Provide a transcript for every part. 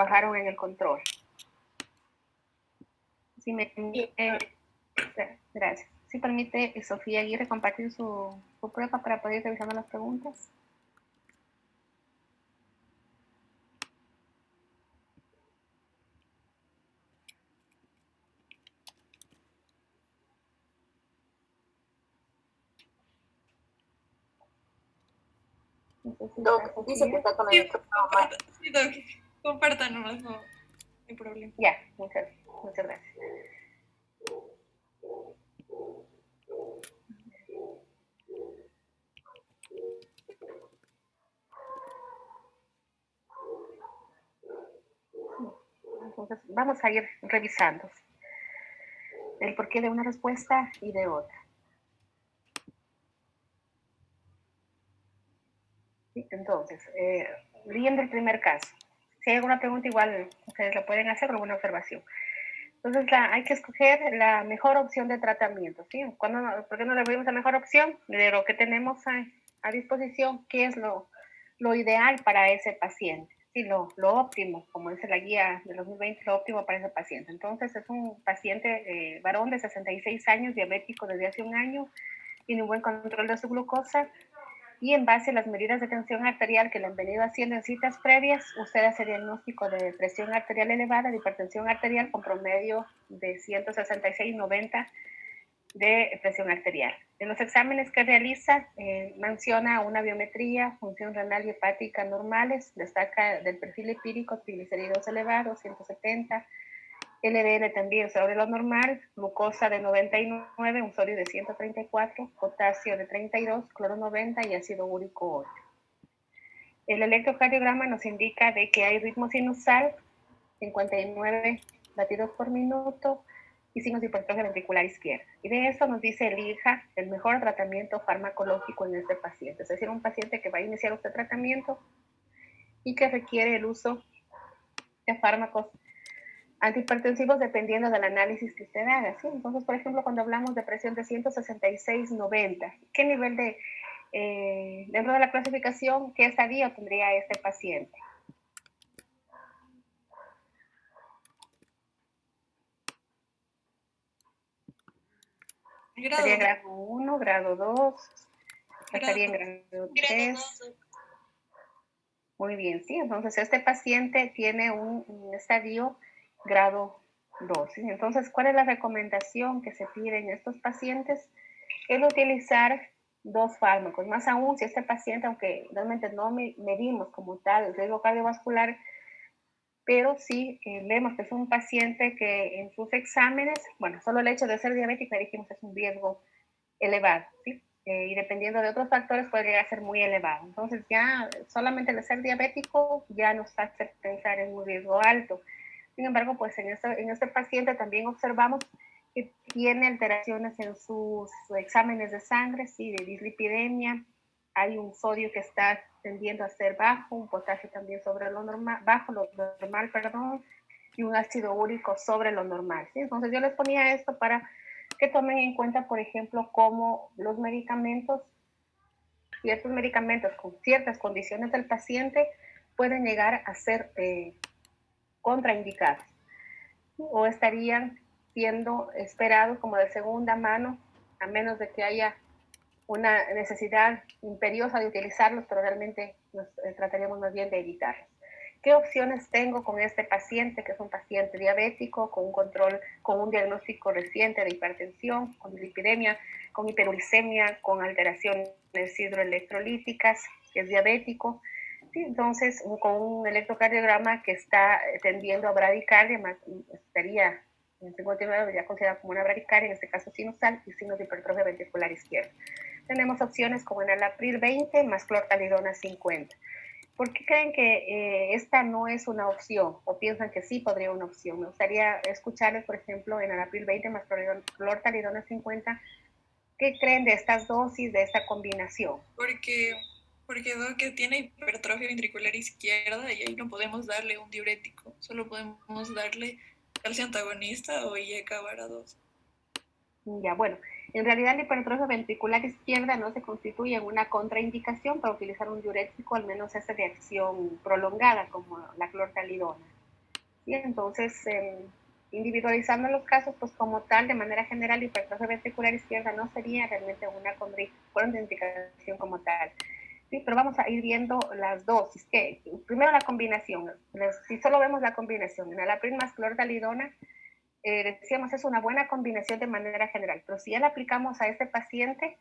trabajaron en el control. Si me gracias. Si permite, Sofía Aguirre, compartir su prueba para poder ir revisando las preguntas. Doc, dice que está con el micrófono mal. Sí, Doc, compártanos, no hay problema. Ya, muchas gracias. Entonces, vamos a ir revisando el porqué de una respuesta y de otra. ¿Sí? Entonces, viendo el primer caso, si hay alguna pregunta igual ustedes la pueden hacer o alguna observación. Entonces, hay que escoger la mejor opción de tratamiento, ¿sí? ¿Por qué no le pedimos la mejor opción? De lo que tenemos a disposición, ¿qué es lo ideal para ese paciente? Sí, lo óptimo, como dice la guía de 2020, lo óptimo para ese paciente. Entonces, es un paciente varón de 66 años, diabético desde hace un año, tiene un buen control de su glucosa, y en base a las medidas de tensión arterial que le han venido haciendo en citas previas, usted hace diagnóstico de presión arterial elevada, de hipertensión arterial con promedio de 166/90 de presión arterial. En los exámenes que realiza, menciona una biometría, función renal y hepática normales, destaca del perfil lipídico, triglicéridos elevados, 170, LDL también sobre lo normal, glucosa de 99, un sodio de 134, potasio de 32, cloro 90 y ácido úrico 8. El electrocardiograma nos indica de que hay ritmo sinusal, 59 latidos por minuto y signos de hipertrofia ventricular izquierda. Y de eso nos dice el IJA el mejor tratamiento farmacológico en este paciente. Es decir, un paciente que va a iniciar este tratamiento y que requiere el uso de fármacos antihipertensivos dependiendo del análisis que usted haga, ¿sí? Entonces, por ejemplo, cuando hablamos de presión de 166/90, ¿qué nivel dentro de la clasificación, qué estadio tendría este paciente? Sería grado 1, grado 2, estaría en grado 3. Muy bien, sí, entonces este paciente tiene un estadio grado 2. ¿Sí? Entonces, ¿cuál es la recomendación que se pide en estos pacientes? Es utilizar 2 fármacos, más aún si este paciente, aunque realmente no medimos como tal el riesgo cardiovascular, pero sí vemos que es un paciente que en sus exámenes, bueno, solo el hecho de ser diabético, dijimos, es un riesgo elevado, ¿sí? Y dependiendo de otros factores puede llegar a ser muy elevado. Entonces ya solamente el ser diabético ya nos hace pensar en un riesgo alto. Sin embargo, pues en este paciente también observamos que tiene alteraciones en sus exámenes de sangre, sí, de dislipidemia. Hay un sodio que está tendiendo a ser bajo, un potasio también sobre lo normal, bajo lo normal, perdón, y un ácido úrico sobre lo normal, ¿sí? Entonces yo les ponía esto para que tomen en cuenta, por ejemplo, cómo los medicamentos, ciertos medicamentos con ciertas condiciones del paciente pueden llegar a ser contraindicados o estarían siendo esperados como de segunda mano, a menos de que haya una necesidad imperiosa de utilizarlos, pero realmente nos trataríamos más bien de evitarlos. ¿Qué opciones tengo con este paciente, que es un paciente diabético, con un control, con un diagnóstico reciente de hipertensión, con dislipidemia, con hiperuricemia, con alteraciones hidroelectrolíticas, que es diabético? Sí, entonces, con un electrocardiograma que está tendiendo a bradicardia, estaría en 59 ya considerado como una bradicardia, en este caso sinusal, y signos de hipertrofia ventricular izquierda. Tenemos opciones como enalapril 20 más clortalidona 50. ¿Por qué creen que esta no es una opción o piensan que sí podría una opción? Me gustaría escucharles, por ejemplo, enalapril 20 más clortalidona 50. ¿Qué creen de estas dosis, de esta combinación? Porque Doc que tiene hipertrofia ventricular izquierda y ahí no podemos darle un diurético, solo podemos darle calcio antagonista o IECA vara 2. Ya, bueno, en realidad la hipertrofia ventricular izquierda no se constituye en una contraindicación para utilizar un diurético, al menos esa de acción prolongada como la clortalidona. ¿sí? Entonces, individualizando los casos, pues como tal, de manera general, hipertrofia ventricular izquierda no sería realmente una contraindicación como tal. Sí, pero vamos a ir viendo las dosis. Que primero la combinación. Si solo vemos la combinación, enalapril más clordalidona, decíamos es una buena combinación de manera general, pero si ya la aplicamos a este paciente,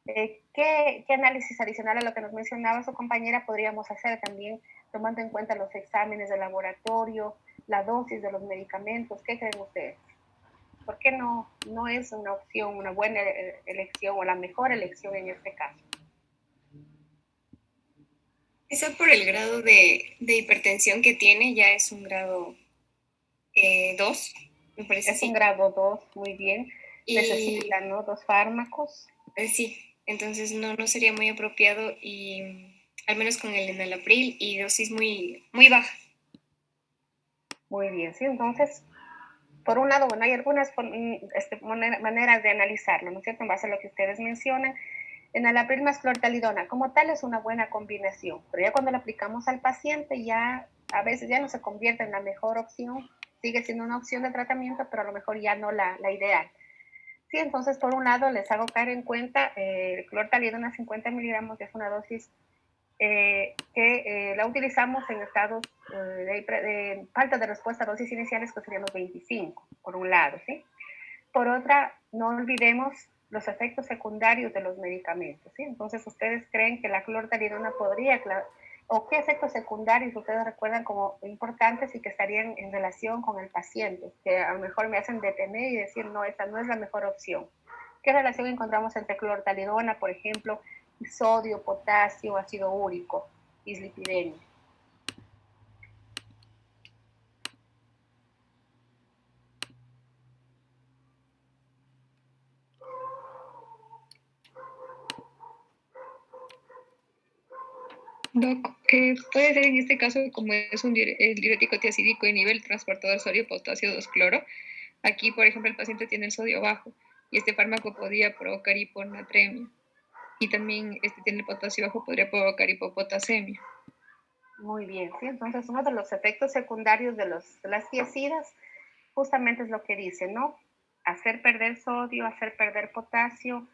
¿qué análisis adicional a lo que nos mencionaba su compañera podríamos hacer también, tomando en cuenta los exámenes de laboratorio, la dosis de los medicamentos? ¿Qué creen ustedes? ¿Por qué no es una opción, una buena elección o la mejor elección en este caso? Quizá por el grado de hipertensión que tiene, ya es un grado 2, me parece. Es un grado 2, muy bien. Y, necesita, ¿no?, 2 fármacos. Sí, entonces no sería muy apropiado, y al menos con el enalapril y dosis muy, muy baja. Muy bien, sí, entonces, por un lado, bueno, hay algunas maneras de analizarlo, ¿no es cierto?, en base a lo que ustedes mencionan. Enalapril más clortalidona, como tal, es una buena combinación, pero ya cuando la aplicamos al paciente, ya a veces ya no se convierte en la mejor opción, sigue siendo una opción de tratamiento, pero a lo mejor ya no la ideal. Sí, entonces, por un lado, les hago caer en cuenta, clortalidona 50 miligramos es una dosis que la utilizamos en estados de falta de respuesta a dosis iniciales, que serían los 25, por un lado, ¿sí? Por otra, no olvidemos los efectos secundarios de los medicamentos, ¿sí? Entonces, ¿ustedes creen que la clortalidona podría, o qué efectos secundarios ustedes recuerdan como importantes y que estarían en relación con el paciente, que a lo mejor me hacen detener y decir, no, esta no es la mejor opción? ¿Qué relación encontramos entre clortalidona, por ejemplo, y sodio, potasio, ácido úrico, dislipidemia? Doc, puede ser en este caso, como es el diurético tiazídico de nivel transportador sodio-potasio 2-cloro. Aquí, por ejemplo, el paciente tiene el sodio bajo y este fármaco podría provocar hiponatremia. Y también tiene el potasio bajo, podría provocar hipopotasemia. Muy bien, sí. Entonces, uno de los efectos secundarios de las tiazidas justamente es lo que dice, ¿no? Hacer perder sodio, hacer perder potasio,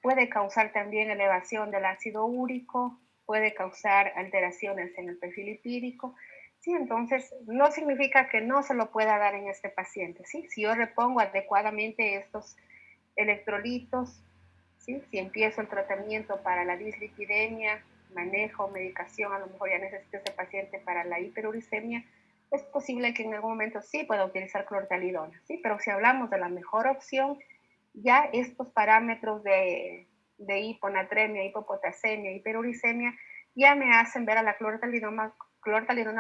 puede causar también elevación del ácido úrico, puede causar alteraciones en el perfil lipídico. Sí, entonces no significa que no se lo pueda dar en este paciente, ¿sí? Si yo repongo adecuadamente estos electrolitos, ¿sí? Si empiezo el tratamiento para la dislipidemia, manejo medicación, a lo mejor ya necesito ese paciente para la hiperuricemia, es posible que en algún momento sí pueda utilizar clortalidona, ¿sí? Pero si hablamos de la mejor opción, ya estos parámetros de hiponatremia, hipopotasemia, hiperuricemia, ya me hacen ver a la clortalidona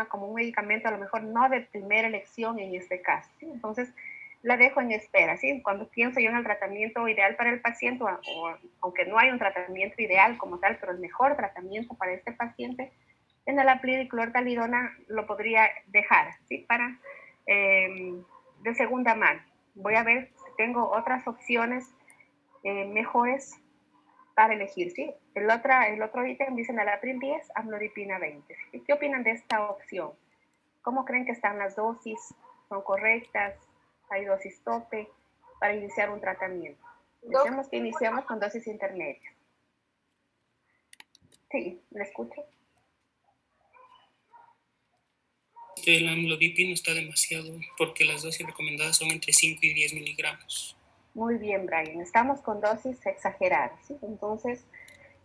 como un medicamento a lo mejor no de primera elección en este caso, ¿sí? Entonces, la dejo en espera, ¿sí? Cuando pienso yo en el tratamiento ideal para el paciente, o aunque no hay un tratamiento ideal como tal, pero el mejor tratamiento para este paciente, enalapril y clortalidona lo podría dejar, ¿sí? Para de segunda mano. Voy a ver si tengo otras opciones mejores para elegir, ¿sí? El otro ítem dice enalapril 10, amlodipina 20. ¿Sí? ¿Qué opinan de esta opción? ¿Cómo creen que están las dosis? ¿Son correctas? ¿Hay dosis tope para iniciar un tratamiento? Decimos que iniciamos con dosis intermedias. Sí, ¿le escucho? El amlodipino está demasiado, porque las dosis recomendadas son entre 5 y 10 miligramos. Muy bien, Brian. Estamos con dosis exageradas, ¿sí? Entonces,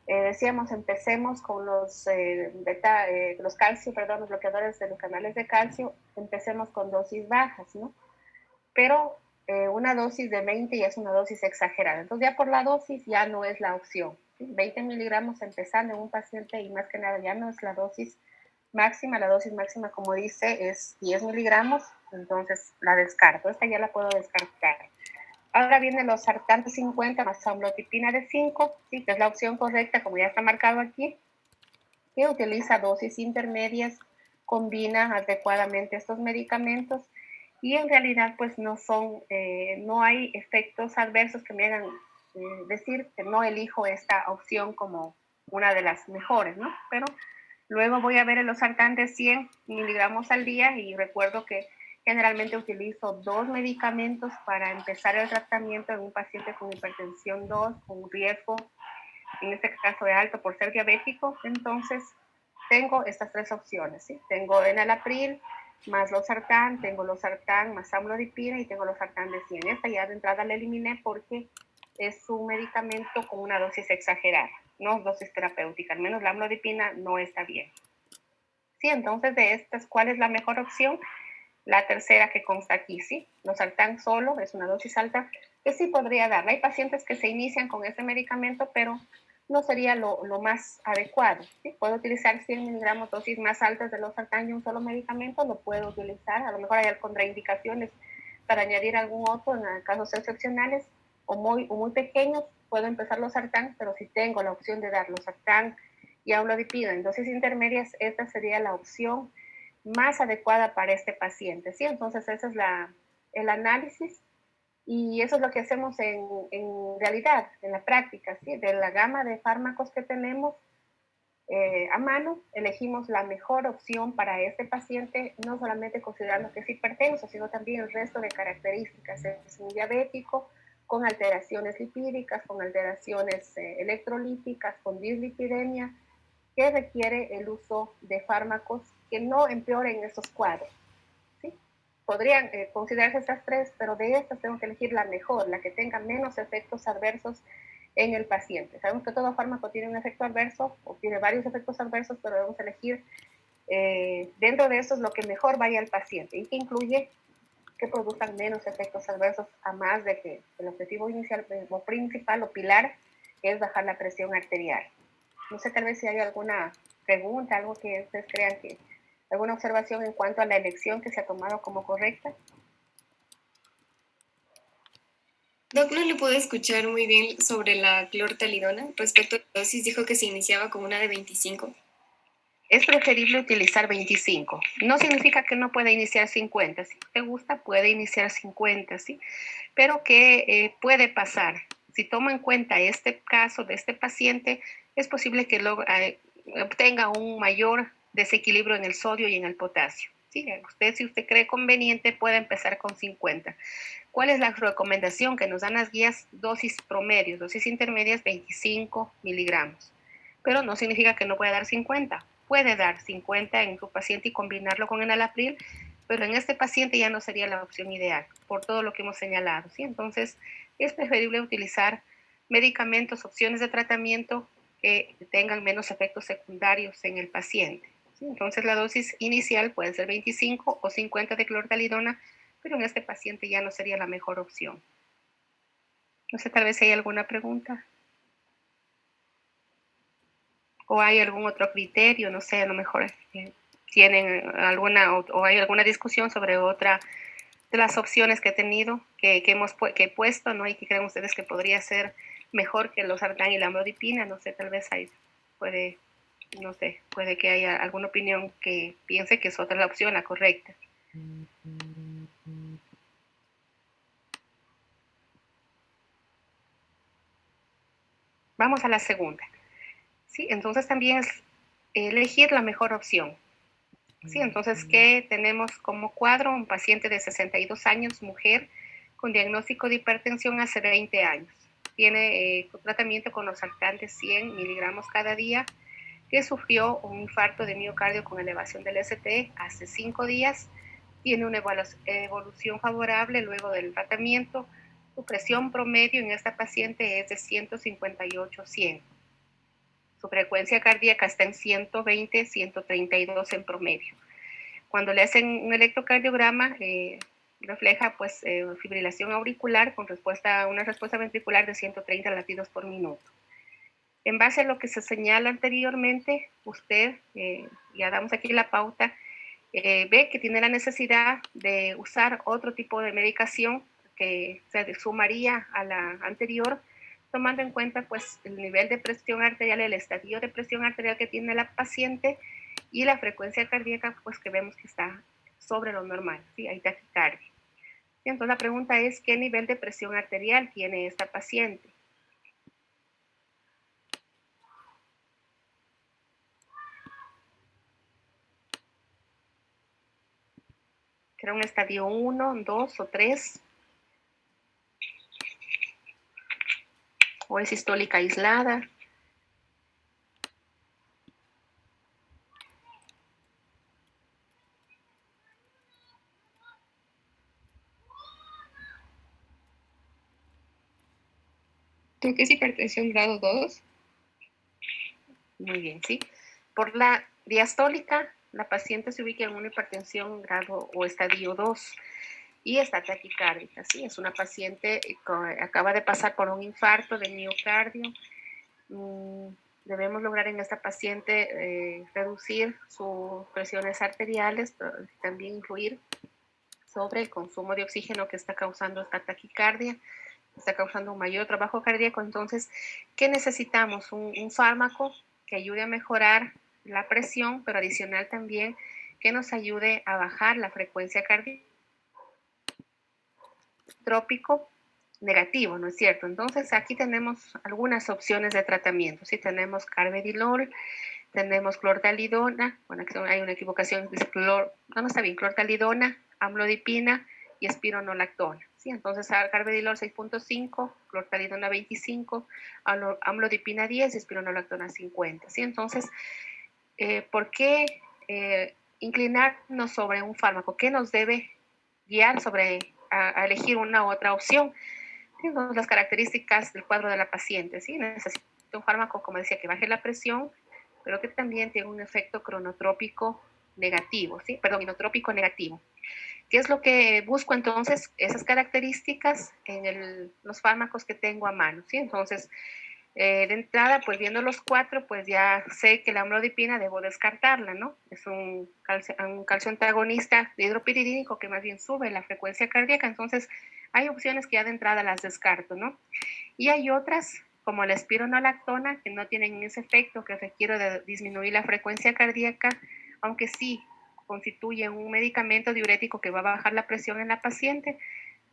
decíamos, empecemos con los los bloqueadores de los canales de calcio, empecemos con dosis bajas, ¿no? Pero una dosis de 20 ya es una dosis exagerada. Entonces, ya por la dosis ya no es la opción, ¿sí? 20 miligramos empezando en un paciente, y más que nada ya no es la dosis máxima. La dosis máxima, como dice, es 10 miligramos, entonces la descarto. Esta ya la puedo descartar. Ahora vienen los sartantes 50 más amlodipina de 5, ¿sí? Que es la opción correcta, como ya está marcado aquí, que utiliza dosis intermedias, combina adecuadamente estos medicamentos, y en realidad pues no hay efectos adversos que me hagan decir que no elijo esta opción como una de las mejores, ¿no? Pero luego voy a ver en los sartantes 100 miligramos al día, y recuerdo que Generalmente utilizo 2 medicamentos para empezar el tratamiento en un paciente con hipertensión 2, con un riesgo, en este caso de alto por ser diabético. Entonces, tengo estas 3 opciones, ¿sí? Tengo enalapril más losartán, tengo losartán más amlodipina y tengo losartán de 100. Esta ya de entrada la eliminé porque es un medicamento con una dosis exagerada, no dosis terapéutica, al menos la amlodipina no está bien. Sí, entonces de estas, ¿cuál es la mejor opción? La tercera que consta aquí, ¿sí? Losartán solo es una dosis alta que sí podría darla. Hay pacientes que se inician con este medicamento, pero no sería lo más adecuado, ¿sí? Puedo utilizar 100 miligramos dosis más altas de losartán y un solo medicamento, lo puedo utilizar. A lo mejor hay contraindicaciones para añadir algún otro en casos excepcionales o muy pequeños. Puedo empezar losartán, pero si tengo la opción de dar losartán y amlodipina en dosis intermedias, esta sería la opción más adecuada para este paciente, ¿sí? Entonces, ese es el análisis y eso es lo que hacemos en realidad, en la práctica, ¿sí? De la gama de fármacos que tenemos a mano, elegimos la mejor opción para este paciente, no solamente considerando que es hipertenso, sino también el resto de características. Es un diabético con alteraciones lipídicas, con alteraciones electrolíticas, con dislipidemia, que requiere el uso de fármacos que no empeoren esos cuadros, ¿sí? Podrían considerarse estas 3, pero de estas tengo que elegir la mejor, la que tenga menos efectos adversos en el paciente. Sabemos que todo fármaco tiene un efecto adverso o tiene varios efectos adversos, pero debemos elegir dentro de esos lo que mejor vaya al paciente y que incluye que produzcan menos efectos adversos, a más de que el objetivo inicial o principal o pilar es bajar la presión arterial. No sé, tal vez si hay alguna pregunta, algo que ustedes crean que, alguna observación en cuanto a la elección que se ha tomado como correcta. Doc, no le puedo escuchar muy bien sobre la clortalidona. Respecto a la dosis, dijo que se iniciaba con una de 25. Es preferible utilizar 25. No significa que no pueda iniciar 50. Si te gusta, puede iniciar 50, ¿sí? Pero que puede pasar. Si toma en cuenta este caso de este paciente, es posible que obtenga un mayor desequilibrio en el sodio y en el potasio. ¿Sí? Si usted cree conveniente, puede empezar con 50. ¿Cuál es la recomendación que nos dan las guías? Dosis promedio, dosis intermedias 25 miligramos. Pero no significa que no pueda dar 50. Puede dar 50 en su paciente y combinarlo con enalapril, pero en este paciente ya no sería la opción ideal, por todo lo que hemos señalado, ¿sí? Entonces, es preferible utilizar medicamentos, opciones de tratamiento que tengan menos efectos secundarios en el paciente, ¿sí? Entonces, la dosis inicial puede ser 25 o 50 de clortalidona, pero en este paciente ya no sería la mejor opción. No sé, tal vez hay alguna pregunta. ¿O hay algún otro criterio? No sé, a lo mejor tienen alguna, o hay alguna discusión sobre otra de las opciones que he tenido, que he puesto, ¿no? Y que creen ustedes que podría ser mejor que los losartán y la amlodipina. No sé, tal vez puede que haya alguna opinión que piense que es otra la opción, la correcta. Vamos a la segunda. ¿Sí? Entonces también es elegir la mejor opción. Sí, entonces, ¿qué tenemos como cuadro? Un paciente de 62 años, mujer, con diagnóstico de hipertensión hace 20 años. Tiene tratamiento con losartán de 100 miligramos cada día, que sufrió un infarto de miocardio con elevación del ST hace 5 días. Tiene una evolución favorable luego del tratamiento. Su presión promedio en esta paciente es de 158/100. Su frecuencia cardíaca está en 120, 132 en promedio. Cuando le hacen un electrocardiograma, refleja pues fibrilación auricular con una respuesta ventricular de 130 latidos por minuto. En base a lo que se señala anteriormente, usted, ya damos aquí la pauta, ve que tiene la necesidad de usar otro tipo de medicación que se sumaría a la anterior, tomando en cuenta pues el nivel de presión arterial, el estadio de presión arterial que tiene la paciente y la frecuencia cardíaca pues que vemos que está sobre lo normal, ¿sí? Hay taquicardia. Entonces la pregunta es, ¿qué nivel de presión arterial tiene esta paciente? ¿Será un estadio 1, 2 o 3? ¿O es sistólica aislada? Creo que es hipertensión grado 2. Muy bien, ¿sí? Por la diastólica, la paciente se ubica en una hipertensión grado o estadio 2 y está taquicárdica, ¿sí? Es una paciente que acaba de pasar por un infarto de miocardio. Debemos lograr en esta paciente reducir sus presiones arteriales, pero también influir sobre el consumo de oxígeno que está causando esta taquicardia, está causando un mayor trabajo cardíaco. Entonces, ¿qué necesitamos? Un fármaco que ayude a mejorar la presión, pero adicional también que nos ayude a bajar la frecuencia cardíaca. Trópico negativo, ¿no es cierto? Entonces, aquí tenemos algunas opciones de tratamiento. Sí, tenemos carvedilol, tenemos clortalidona, bueno, aquí hay una equivocación, dice no está bien, clortalidona, amlodipina y espironolactona. ¿Sí? Entonces, carvedilol 6.5, clortalidona 25, amlodipina 10 y espironolactona 50. ¿Sí? Entonces, ¿por qué inclinarnos sobre un fármaco? ¿Qué nos debe guiar sobre a elegir una u otra opción? Entonces, las características del cuadro de la paciente. ¿Sí? Necesita un fármaco, como decía, que baje la presión, pero que también tiene un efecto cronotrópico negativo, ¿sí? Perdón, inotrópico negativo. ¿Qué es lo que busco entonces? Esas características en los fármacos que tengo a mano, ¿sí? Entonces, de entrada, pues viendo los 4, pues ya sé que la amlodipina debo descartarla, ¿no? Es un calcio antagonista de hidropiridínico que más bien sube la frecuencia cardíaca, entonces hay opciones que ya de entrada las descarto, ¿no? Y hay otras, como la espironolactona, que no tienen ese efecto que requiere de disminuir la frecuencia cardíaca, aunque sí constituye un medicamento diurético que va a bajar la presión en la paciente,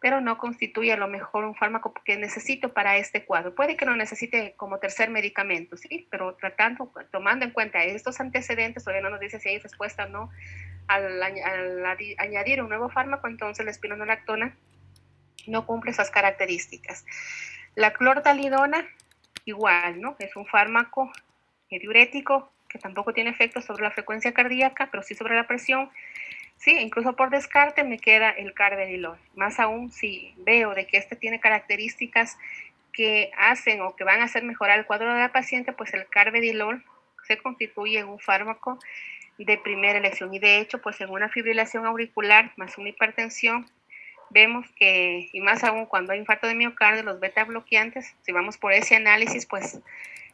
pero no constituye a lo mejor un fármaco que necesito para este cuadro. Puede que lo necesite como tercer medicamento, ¿sí? Pero tomando en cuenta estos antecedentes, todavía no nos dice si hay respuesta o no, al añadir un nuevo fármaco, entonces la espironolactona no cumple esas características. La clortalidona, igual, ¿no? Es un fármaco diurético que tampoco tiene efecto sobre la frecuencia cardíaca, pero sí sobre la presión. Sí, incluso por descarte me queda el carvedilol. Más aún si veo de que este tiene características que hacen o que van a hacer mejorar el cuadro de la paciente, pues el carvedilol se constituye en un fármaco de primera elección. Y de hecho, pues en una fibrilación auricular más una hipertensión, vemos que, y más aún cuando hay infarto de miocardio, los beta bloqueantes, si vamos por ese análisis, pues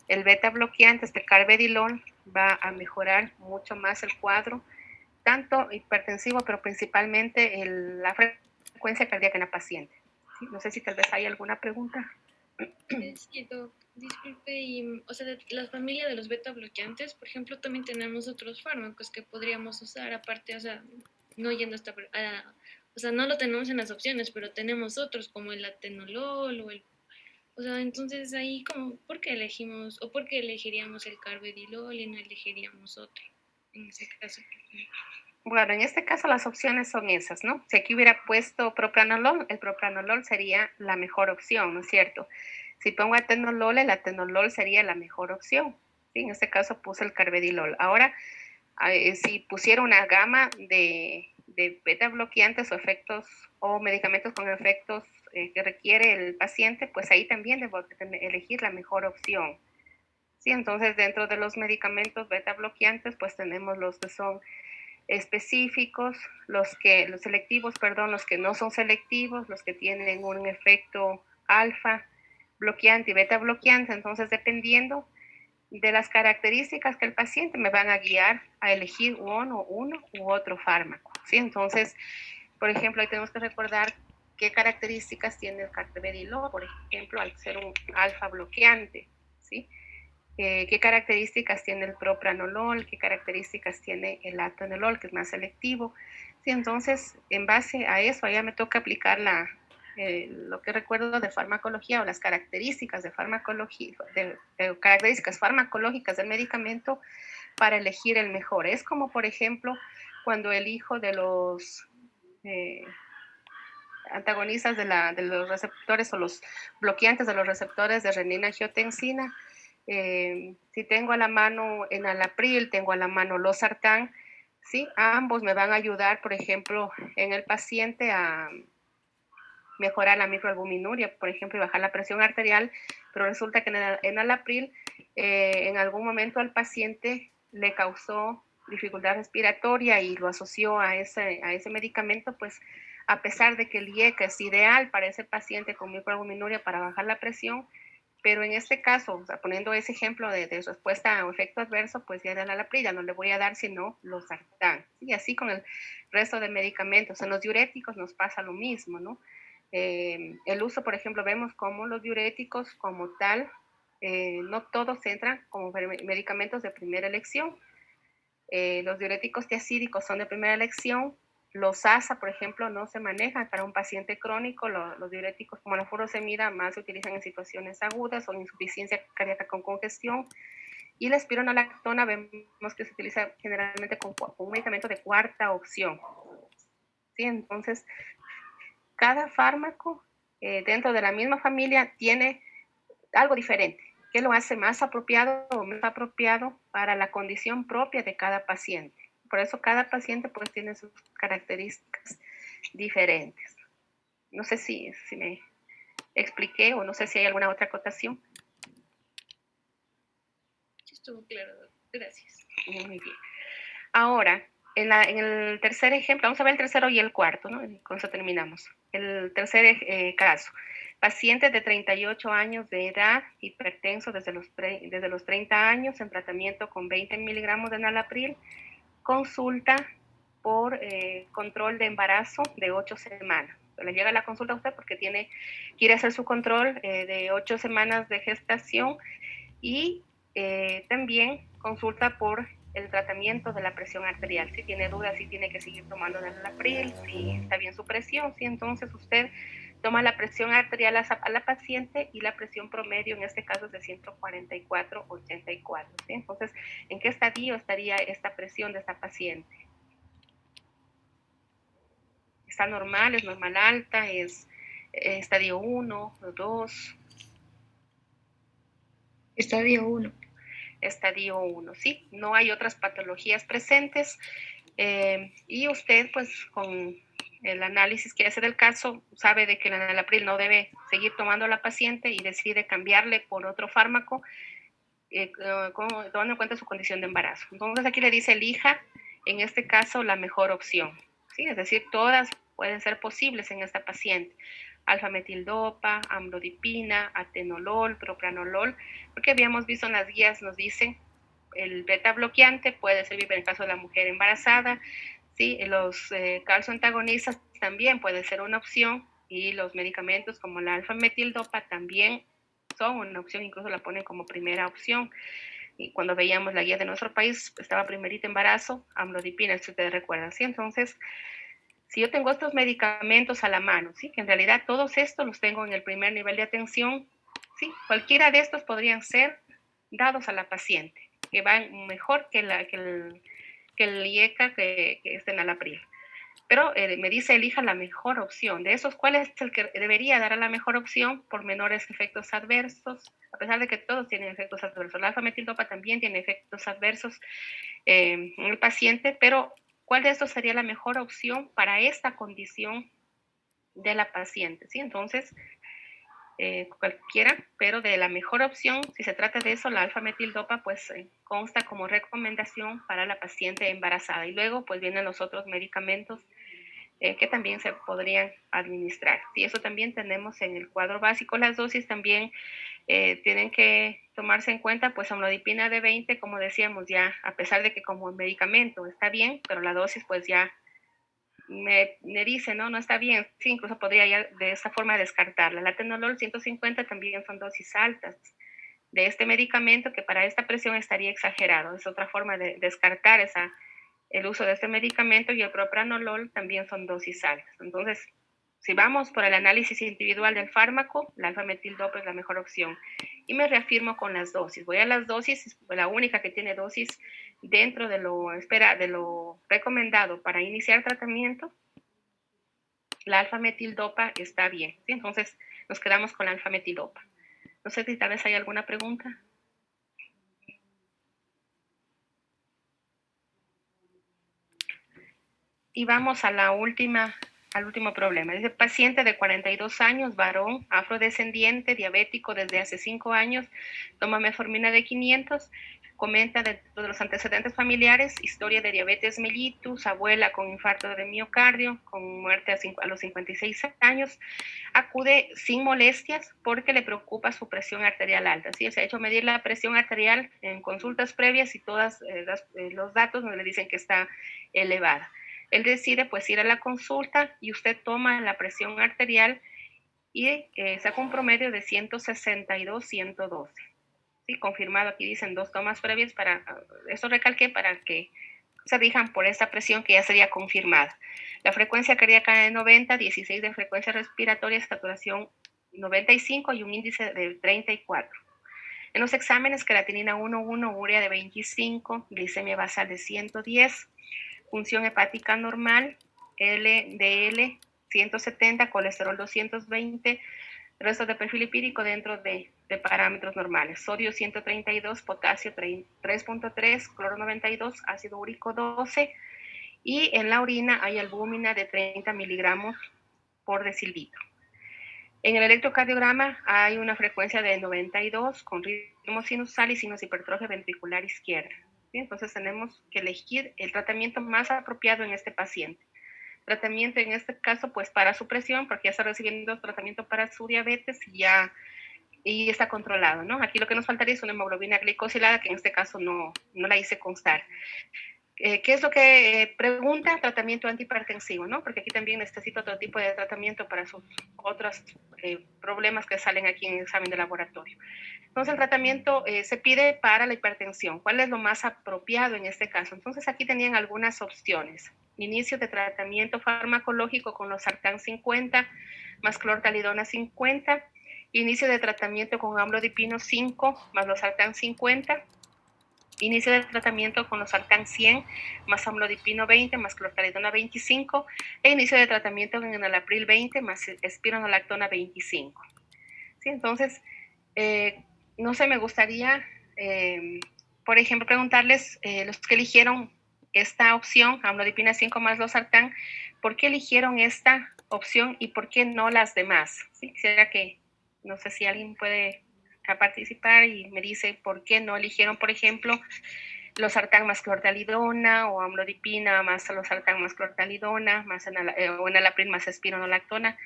el beta bloqueante, este carvedilol, va a mejorar mucho más el cuadro, tanto hipertensivo, pero principalmente la frecuencia cardíaca en la paciente. ¿Sí? No sé si tal vez hay alguna pregunta. Sí, doc, disculpe, y, o sea, de la familia de los beta bloqueantes, por ejemplo, también tenemos otros fármacos que podríamos usar, aparte, o sea, no yendo hasta, o sea, no lo tenemos en las opciones, pero tenemos otros como el atenolol o sea, entonces ahí como, ¿por qué elegimos, o por qué elegiríamos el carvedilol y no elegiríamos otro, en ese caso? Bueno, en este caso las opciones son esas, ¿no? Si aquí hubiera puesto propranolol, el propranolol sería la mejor opción, ¿no es cierto? Si pongo atenolol, el atenolol sería la mejor opción. ¿Sí? En este caso puse el carvedilol. Ahora, si pusiera una gama de beta bloqueantes o efectos o medicamentos con efectos que requiere el paciente, pues ahí también debo elegir la mejor opción. ¿Sí? Entonces, dentro de los medicamentos beta bloqueantes, pues tenemos los que son específicos, los selectivos, perdón, los que no son selectivos, los que tienen un efecto alfa bloqueante y beta bloqueante. Entonces, dependiendo de las características que el paciente me van a guiar a elegir uno u otro fármaco, ¿sí? Entonces, por ejemplo, ahí tenemos que recordar qué características tiene el carvedilol, por ejemplo, al ser un alfa bloqueante, ¿sí? Qué características tiene el propranolol, qué características tiene el atenolol, que es más selectivo. Sí, entonces, en base a eso, ya me toca aplicar lo que recuerdo de farmacología o las características de farmacología, características farmacológicas del medicamento para elegir el mejor. Es como, por ejemplo, cuando elijo de antagonistas de los receptores o los bloqueantes de los receptores de renina-angiotensina. Si tengo a la mano enalapril, tengo a la mano losartán, ¿sí? Ambos me van a ayudar, por ejemplo, en el paciente a mejorar la microalbuminuria, por ejemplo, y bajar la presión arterial, pero resulta que en el enalapril en algún momento al paciente le causó dificultad respiratoria y lo asoció a ese medicamento, pues a pesar de que el IECA es ideal para ese paciente con microalbuminuria para bajar la presión, pero en este caso, o sea, poniendo ese ejemplo de respuesta a efecto adverso, pues ya de la enalapril no le voy a dar sino losartán. Y así con el resto de medicamentos. En los diuréticos nos pasa lo mismo, ¿no? El uso, por ejemplo, vemos como los diuréticos como tal, no todos entran como medicamentos de primera elección. Los diuréticos tiacídicos son de primera elección. Los ASA, por ejemplo, no se manejan para un paciente crónico. Los diuréticos como la furosemida más se utilizan en situaciones agudas o insuficiencia cardíaca con congestión. Y la espironolactona vemos que se utiliza generalmente como un medicamento de cuarta opción. ¿Sí? Entonces, cada fármaco dentro de la misma familia tiene algo diferente, que lo hace más apropiado o menos apropiado para la condición propia de cada paciente. Por eso cada paciente pues tiene sus características diferentes. No sé si me expliqué o no sé si hay alguna otra acotación. Estuvo claro, gracias. Muy bien. Ahora, en el tercer ejemplo, vamos a ver el tercero y el cuarto, ¿no? Con eso terminamos. El tercer caso, paciente de 38 años de edad, hipertenso desde los 30 años, en tratamiento con 20 miligramos de enalapril, consulta por control de embarazo de 8 semanas. Le llega la consulta a usted porque quiere hacer su control de 8 semanas de gestación y también consulta por el tratamiento de la presión arterial. Si tiene dudas, si tiene que seguir tomando enalapril, si está bien su presión, si entonces usted toma la presión arterial a la paciente y la presión promedio en este caso es de 144/84. ¿Sí? Entonces, ¿en qué estadio estaría esta presión de esta paciente? ¿Está normal? ¿Es normal alta? ¿Es estadio 1 o 2? Estadio 1. Estadio 1, ¿sí? No hay otras patologías presentes y usted pues con el análisis que hace del caso sabe de que el enalapril no debe seguir tomando a la paciente y decide cambiarle por otro fármaco tomando en cuenta su condición de embarazo. Entonces aquí le dice elija en este caso la mejor opción, ¿sí? Es decir, todas pueden ser posibles en esta paciente. Alfa-metildopa, amlodipina, atenolol, propranolol, porque habíamos visto en las guías, nos dicen, el beta bloqueante puede servir en el caso de la mujer embarazada, ¿sí? Los calcioantagonistas también puede ser una opción y los medicamentos como la alfa-metildopa también son una opción, incluso la ponen como primera opción. Y cuando veíamos la guía de nuestro país, estaba primerito embarazo, amlodipina, si ustedes recuerdan, ¿sí? Entonces, si yo tengo estos medicamentos a la mano, ¿sí? Que en realidad todos estos los tengo en el primer nivel de atención, ¿sí? Cualquiera de estos podrían ser dados a la paciente, que van mejor que el IECA, que es enalapril. Pero me dice elija la mejor opción. De esos, ¿cuál es el que debería dar a la mejor opción por menores efectos adversos? A pesar de que todos tienen efectos adversos. La alfa-metildopa también tiene efectos adversos en el paciente, pero ¿cuál de estos sería la mejor opción para esta condición de la paciente? ¿Sí? Entonces, cualquiera, pero de la mejor opción, si se trata de eso, la alfa-metildopa, pues consta como recomendación para la paciente embarazada. Y luego, pues vienen los otros medicamentos que también se podrían administrar. Y eso también tenemos en el cuadro básico. Las dosis también tienen que tomarse en cuenta, pues amlodipina de 20, como decíamos ya, a pesar de que como medicamento está bien, pero la dosis pues ya me dice, no está bien, sí, incluso podría ya de esta forma descartarla. La atenolol 150 también son dosis altas de este medicamento que para esta presión estaría exagerado. Es otra forma de descartar el uso de este medicamento, y el propranolol también son dosis altas. Entonces, si vamos por el análisis individual del fármaco, la alfa-metildopa es la mejor opción. Y me reafirmo con las dosis. Voy a las dosis, la única que tiene dosis dentro de lo recomendado para iniciar tratamiento, la alfa-metildopa está bien, ¿sí? Entonces nos quedamos con la alfa-metildopa. No sé si tal vez hay alguna pregunta. Y vamos a al último problema. Dice, paciente de 42 años, varón, afrodescendiente, diabético desde hace 5 años, toma metformina de 500, comenta de los antecedentes familiares, historia de diabetes mellitus, abuela con infarto de miocardio, con muerte a los 56 años, acude sin molestias porque le preocupa su presión arterial alta. ¿Sí? Se ha hecho medir la presión arterial en consultas previas y todos los datos nos le dicen que está elevada. Él decide pues ir a la consulta y usted toma la presión arterial y saca un promedio de 162-112. ¿Sí? Confirmado, aquí dicen 2 tomas previas, para eso recalqué para que se rijan por esta presión que ya sería confirmada. La frecuencia cardíaca de 90, 16 de frecuencia respiratoria, saturación 95 y un índice de 34. En los exámenes, creatinina 1,1, urea de 25, glicemia basal de 110, función hepática normal, LDL 170, colesterol 220, resto de perfil lipídico dentro de parámetros normales, sodio 132, potasio 3.3, cloro 92, ácido úrico 12, y en la orina hay albúmina de 30 miligramos por decilitro. En el electrocardiograma hay una frecuencia de 92 con ritmo sinusal y signos de hipertrofia ventricular izquierda. ¿Sí? Entonces tenemos que elegir el tratamiento más apropiado en este paciente. Tratamiento en este caso pues para su presión, porque ya está recibiendo tratamiento para su diabetes y está controlado, ¿no? Aquí lo que nos faltaría es una hemoglobina glicosilada, que en este caso no la hice constar. ¿Qué es lo que pregunta? Tratamiento antihipertensivo, ¿no? Porque aquí también necesito otro tipo de tratamiento para sus otros problemas que salen aquí en el examen de laboratorio. Entonces, el tratamiento se pide para la hipertensión. ¿Cuál es lo más apropiado en este caso? Entonces, aquí tenían algunas opciones. Inicio de tratamiento farmacológico con losartán 50 más clortalidona 50. Inicio de tratamiento con amlodipino 5 más losartán 50. Inicio de tratamiento con losartán 100 más amlodipino 20 más clortalidona 25 e inicio de tratamiento con enalapril 20 más espironolactona 25. ¿Sí? Entonces, no sé, me gustaría, por ejemplo, preguntarles, los que eligieron esta opción, amlodipina 5 más losartán, ¿por qué eligieron esta opción y por qué no las demás? ¿Sí? Quisiera que, no sé si alguien puede participar y me dice por qué no eligieron, por ejemplo, losartán más clortalidona o amlodipina más losartán más clortalidona más o enalapril más espironolactona.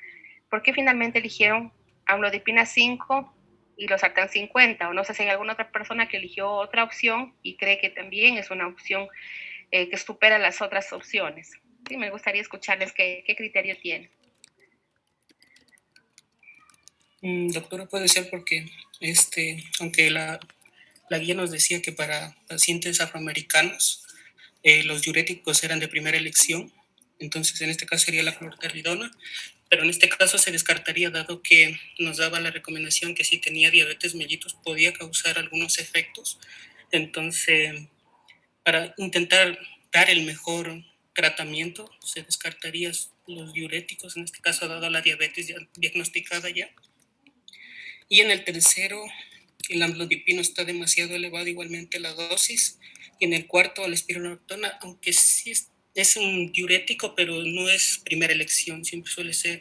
¿Por qué finalmente eligieron amlodipina 5 y losartán 50? O no sé si hay alguna otra persona que eligió otra opción y cree que también es una opción que supera las otras opciones. Sí, me gustaría escucharles qué criterio tienen. Doctora, puede ser porque aunque la guía nos decía que para pacientes afroamericanos los diuréticos eran de primera elección, entonces en este caso sería la clortalidona, pero en este caso se descartaría dado que nos daba la recomendación que si tenía diabetes mellitus podía causar algunos efectos. Entonces, para intentar dar el mejor tratamiento, se descartaría los diuréticos, en este caso dado la diabetes ya diagnosticada ya. Y en el tercero, el amlodipino está demasiado elevado, igualmente la dosis. Y en el cuarto, la espironolactona, aunque sí es un diurético, pero no es primera elección, siempre suele ser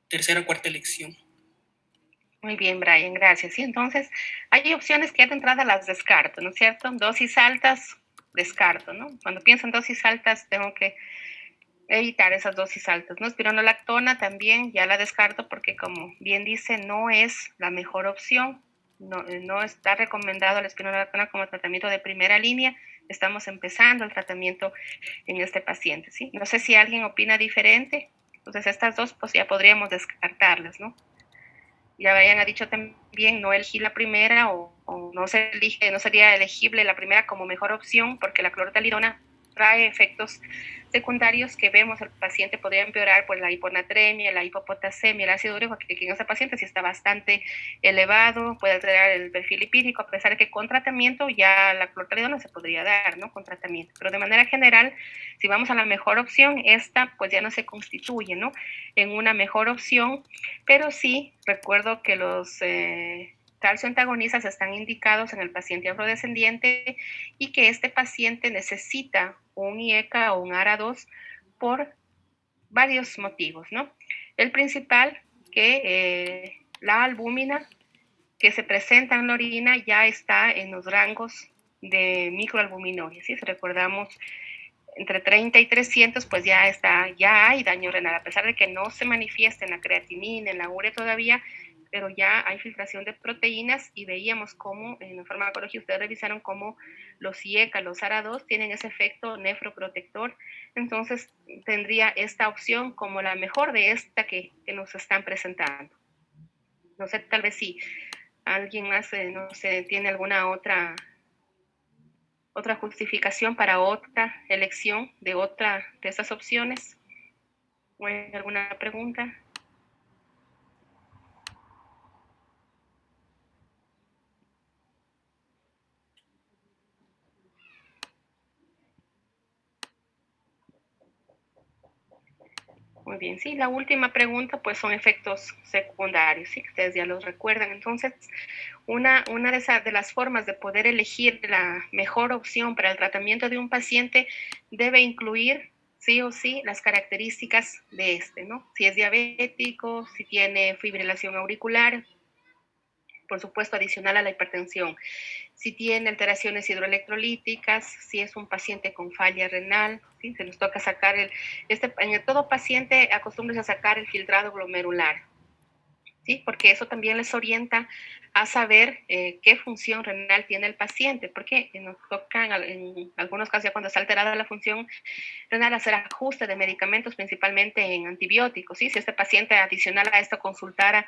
tercera o cuarta elección. Muy bien, Brian, gracias. Sí, entonces, hay opciones que de entrada las descarto, ¿no es cierto? Dosis altas, descarto, ¿no? Cuando pienso en dosis altas, tengo que evitar esas dosis altas, ¿no? Espironolactona también ya la descarto porque, como bien dice, no es la mejor opción. No está recomendado la espironolactona como tratamiento de primera línea. Estamos empezando el tratamiento en este paciente, ¿sí? No sé si alguien opina diferente. Entonces, estas dos, pues ya podríamos descartarlas, ¿no? Ya Brian ha dicho también, no elegí la primera o no se elige, no sería elegible la primera como mejor opción porque la clortalidona trae efectos secundarios que vemos el paciente podría empeorar, pues la hiponatremia, la hipopotasemia, el ácido úrico, que en ese paciente sí está bastante elevado, puede alterar el perfil lipídico, a pesar de que con tratamiento ya la clortalidona se podría dar, ¿no? Con tratamiento. Pero de manera general, si vamos a la mejor opción, esta pues ya no se constituye, ¿no? En una mejor opción, pero sí recuerdo que los calcio antagonistas están indicados en el paciente afrodescendiente y que este paciente necesita un IECA o un ARA2 por varios motivos, ¿no? El principal, que la albúmina que se presenta en la orina ya está en los rangos de microalbuminuria, ¿sí? Si recordamos, entre 30 y 300, pues ya hay daño renal, a pesar de que no se manifiesta en la creatinina, en la urea todavía, pero ya hay filtración de proteínas y veíamos cómo en la farmacología ustedes revisaron cómo los IECA, los ARA2 tienen ese efecto nefroprotector. Entonces tendría esta opción como la mejor de esta que nos están presentando. No sé, tal vez si alguien más, no sé, tiene alguna otra justificación para otra elección de otra de estas opciones. ¿O hay alguna pregunta? Muy bien, sí, la última pregunta pues son efectos secundarios, sí, ustedes ya los recuerdan. Entonces, una de las formas de poder elegir la mejor opción para el tratamiento de un paciente debe incluir sí o sí las características de este, ¿no? Si es diabético, si tiene fibrilación auricular, por supuesto adicional a la hipertensión, si tiene alteraciones hidroelectrolíticas, si es un paciente con falla renal, ¿sí? Se nos toca sacar en todo paciente acostúmbrese a sacar el filtrado glomerular, ¿sí? Porque eso también les orienta a saber qué función renal tiene el paciente, porque nos tocan en algunos casos ya cuando está alterada la función renal hacer ajuste de medicamentos, principalmente en antibióticos, ¿sí? Si este paciente adicional a esto consultara,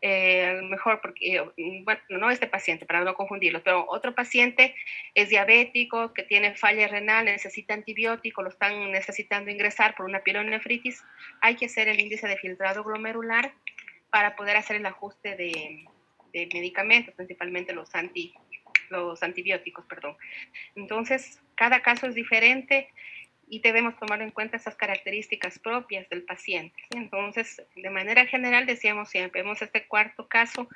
mejor, porque, bueno, no este paciente, para no confundirlos, pero otro paciente es diabético, que tiene falla renal, necesita antibiótico, lo están necesitando ingresar por una pielonefritis, hay que hacer el índice de filtrado glomerular para poder hacer el ajuste de medicamentos, principalmente los antibióticos, perdón. Entonces, cada caso es diferente y debemos tomar en cuenta esas características propias del paciente, ¿sí? Entonces, de manera general, decíamos, si vemos este cuarto caso,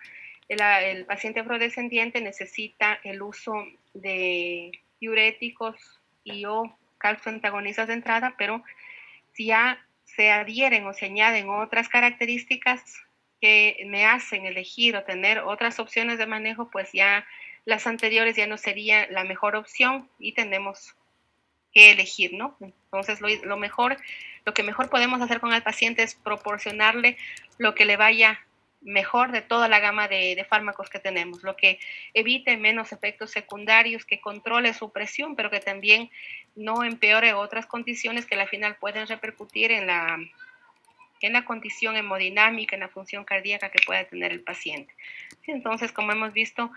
el paciente afrodescendiente necesita el uso de diuréticos y o calcio antagonistas de entrada, pero si ya se adhieren o se añaden otras características que me hacen elegir o tener otras opciones de manejo, pues ya las anteriores ya no sería la mejor opción y tenemos que elegir, ¿no? Entonces, lo que mejor podemos hacer con el paciente es proporcionarle lo que le vaya mejor de toda la gama de fármacos que tenemos, lo que evite menos efectos secundarios, que controle su presión, pero que también no empeore otras condiciones que al final pueden repercutir en la condición hemodinámica, en la función cardíaca que pueda tener el paciente. Sí, entonces, como hemos visto,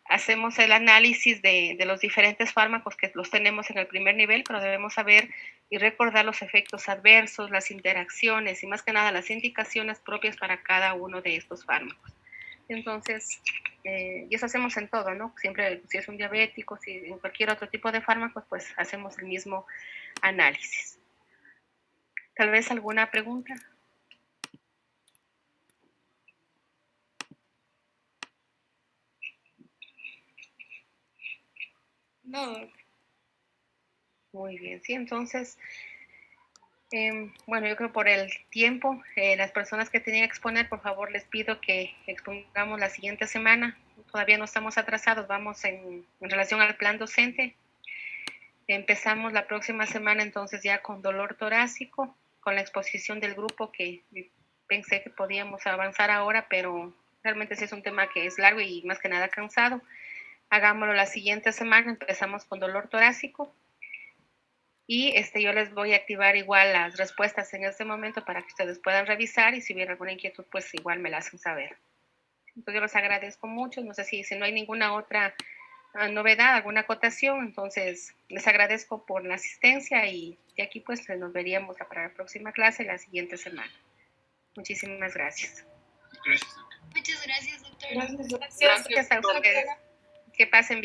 hacemos el análisis de los diferentes fármacos que los tenemos en el primer nivel, pero debemos saber y recordar los efectos adversos, las interacciones y más que nada las indicaciones propias para cada uno de estos fármacos. Entonces, y eso hacemos en todo, ¿no? Siempre, si es un diabético, si en cualquier otro tipo de fármacos, pues hacemos el mismo análisis. Tal vez alguna pregunta. No, Muy bien, sí, entonces, bueno, yo creo por el tiempo, las personas que tenían que exponer, por favor, les pido que expongamos la siguiente semana. Todavía no estamos atrasados, vamos en relación al plan docente. Empezamos la próxima semana entonces ya con dolor torácico, con la exposición del grupo que pensé que podíamos avanzar ahora, pero realmente sí es un tema que es largo y más que nada cansado. Hagámoslo la siguiente semana, empezamos con dolor torácico. Y yo les voy a activar igual las respuestas en este momento para que ustedes puedan revisar y si hubiera alguna inquietud, pues igual me la hacen saber. Entonces yo los agradezco mucho. No sé si no hay ninguna otra novedad, alguna acotación, entonces les agradezco por la asistencia y de aquí pues nos veríamos para la próxima clase la siguiente semana. Muchísimas gracias. Gracias. Muchas gracias, doctora. Gracias. Gracias a ustedes. Que pasen bien.